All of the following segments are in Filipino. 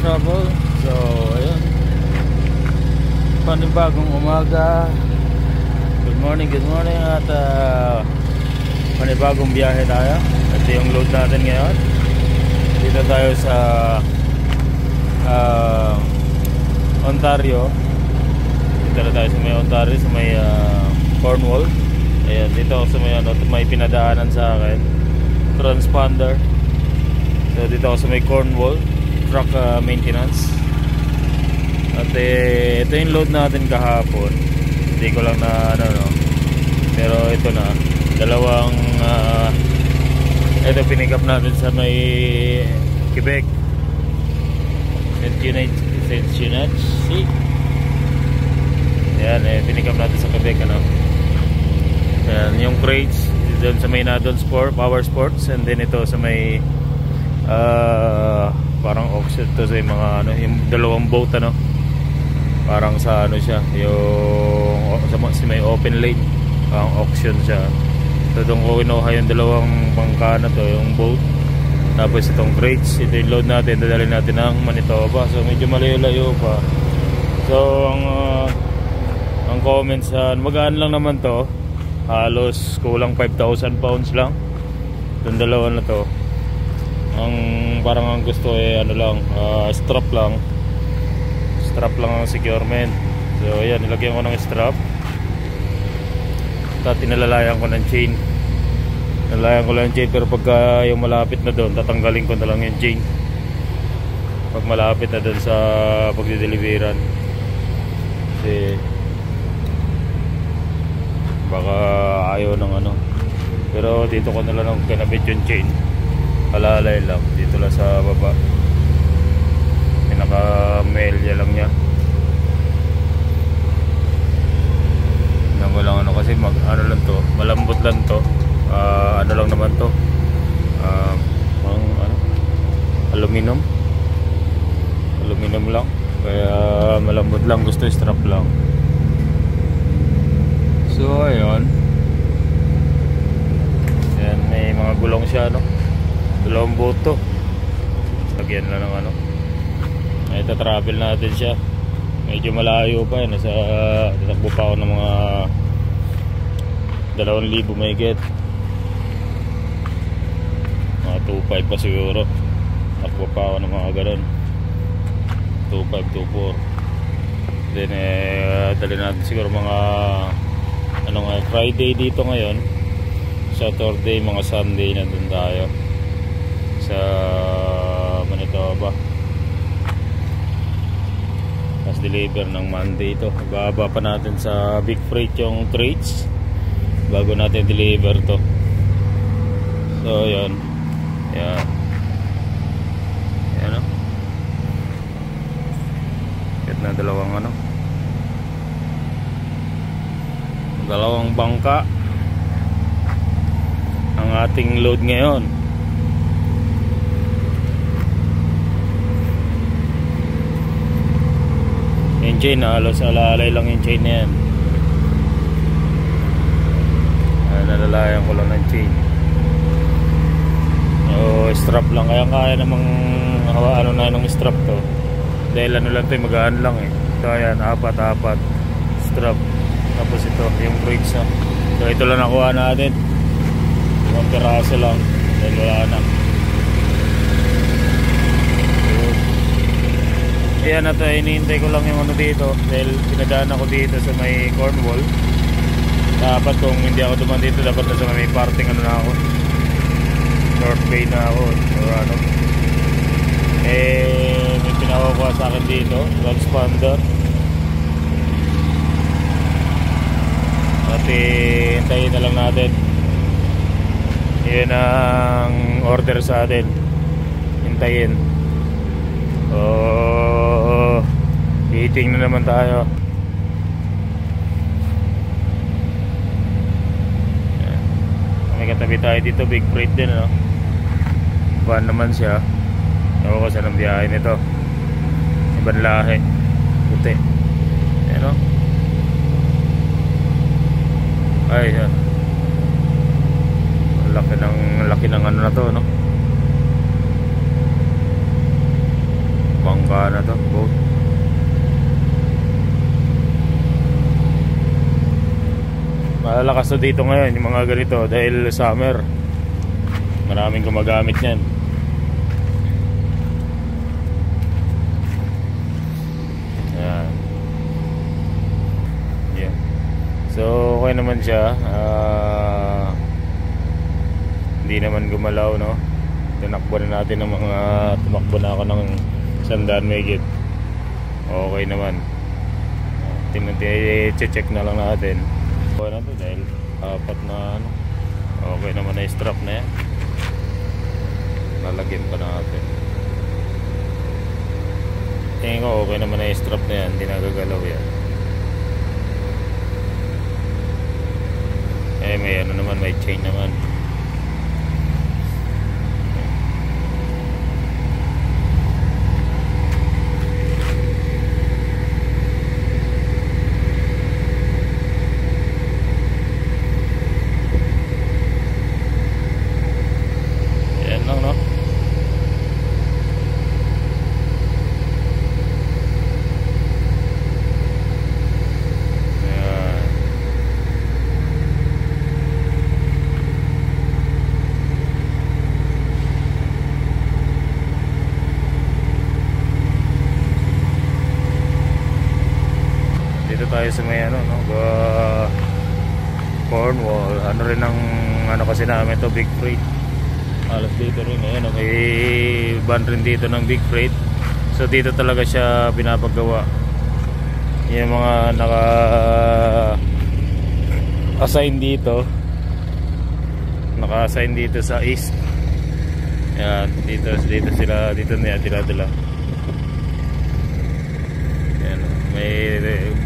Travel. So ayun, panibagong umaga. Good morning at panibagong biyahe tayo. Ito yung load natin ngayon. Dito tayo sa Ontario. Dito na tayo sa may Ontario, sa may Cornwall. Ayan, dito ako sa may pinadaanan sa akin, transponder. So dito ako sa may Cornwall truck maintenance. At ito yung load natin kahapon. Hindi ko lang na pero ito na dalawang ito pinick up natin sa may Quebec, Saint Eunite. Yan, pinick up natin sa Quebec, yan, yung crates doon sa may Nadon Power Sports, and then ito sa may parang auction to sa mga yung dalawang boat, parang sa siya, yung sa may open lake, parang auction siya. So doon ko kinuha yung dalawang bangka na to, yung boat, tapos itong crates. Ito yung load natin, dadalhin natin ng Manitoba, so medyo malayo-layo pa. So ang comments, magaan lang naman to, halos kulang 5,000 pounds lang itong dalawa na to. Ang parang ang gusto strap lang ang securement. So ayan, nilagyan ko ng strap, at tinalalayan ko ng chain. Nalalayan ko lang yung chain, pero pagka yung malapit na doon, tatanggalin ko na lang yung chain pag malapit na doon sa pagdideliveran, kasi baka ayaw ng pero dito ko na lang kinabit yung chain. Alalay lang dito lang sa baba, pinaka-melya lang niya. Ko lang kasi lang to, malambot lang to, lang naman to, aluminum lang, kaya malambot lang, gusto strap lang. So ayun, yan, may mga gulong siya, dalawang boto, lagyan lang ng ito, travel natin siya, medyo malayo pa yan, tatakbo pa ako ng mga 2,000 mahigit, mga 2.5 pa siguro. Takbo pa ako ng mga ganun, 2.5, 2.4. Then dali natin siguro mga Friday dito ngayon, Saturday, mga Sunday nandun tayo sa Manitoba. Tapos deliver ng Monday ito. Ibaba pa natin sa big freight yung crates bago natin deliver to. So yun, yan, kahit na dalawang bangka ang ating load ngayon. Yung chain, halos alalay lang yung chain na yan. Nalalayan ko lang ng chain. Strap lang, kaya namang ng strap to, dahil lang to, magaan lang So ayan, apat strap. Tapos ito yung brakes, so ito lang nakuha natin, 1 piraso lang, dahil wala na. Ayan na to, iniintay ko lang yung dito, dahil pinadaan ako dito sa may Cornwall. Dapat kung hindi ako duman dito, dapat na sa may parting na ako, North Bay na ako, or may pinakukuha sa akin dito, transponder. At hintayin na lang natin, yun ang order sa atin, hintayin. Eating na naman tayo. May katabi tayo dito, big freight din, van naman siya. Ako ko saan ang biyahe nito, ibang lahi, puti, ay laki ng na to, bangka na to, boat. Malalakas to dito ngayon yung mga ganito dahil summer. Maraming gumagamit niyan. Yan. Yeah. So okay naman siya. Hindi naman gumalaw, no. Tinakbo na natin ng mga, tumakbo na ako ng 100 megit. Okay naman. Check na lang natin. Okay na to dahil apat na ano. Okay naman na strap na yan. Lalagyan pa natin. Tingin ko okay naman na strap na yan. Hindi nagagalaw yan. May ano naman, may chain naman. Tayo sa may ano, no, Cornwall. Ano rin ang ano kasi namin to, big freight. Alas dito rin, ayan, may van rin dito ng big freight. So dito talaga siya pinapagawa. Yung mga naka assign dito, naka-assign dito sa east. Yan, dito sila, dito niya dila. May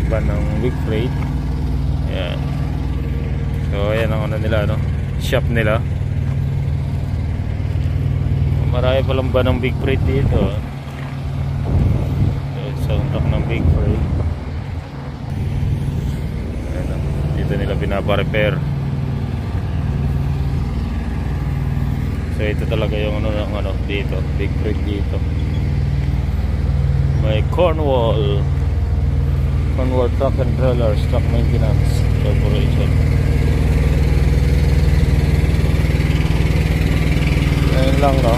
van ng big freight. Ayan. So ayan ang ano nila, no? Shop nila. Marami palang van ng big freight dito. Soundtrack ng big freight. Ayan, dito nila pinapa-repair. So ito talaga yung ano dito, big freight dito. May Cornwall Truck and Trailer Stock Maintenance Corporation. Ayan lang, no?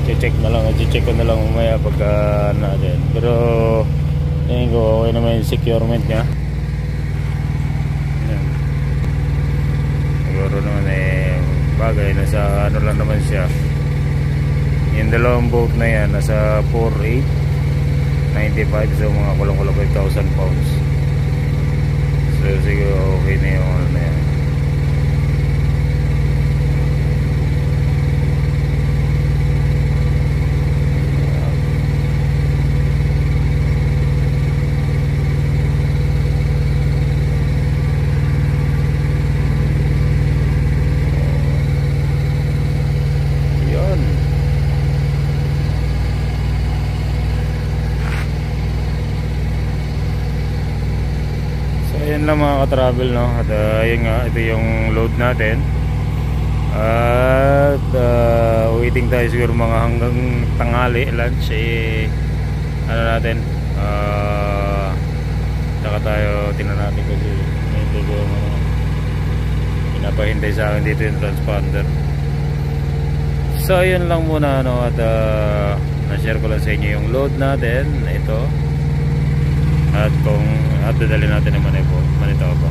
I-check ko na lang mamaya pagka natin. Pero tingin ko okay naman yung securement nya. Ayan. Siguro naman bagay, nasa ano lang naman siya. Yung dalawang boat na yan nasa 4,895, so mga kulang-kulang 5,000 pounds. So siguro okay na yung ano na yan. Ayan lang mga ka-travel, no? At yun nga, ito yung load natin. At waiting tayo siguro mga hanggang tanghali, lunch. Ano natin, saka tayo tingnan natin kasi medyo pinapahintay sa akin dito yung transponder. So yun lang muna, no? At na-share ko lang sa inyo yung load natin, ito. At kung dadalhin natin ng Manitoba.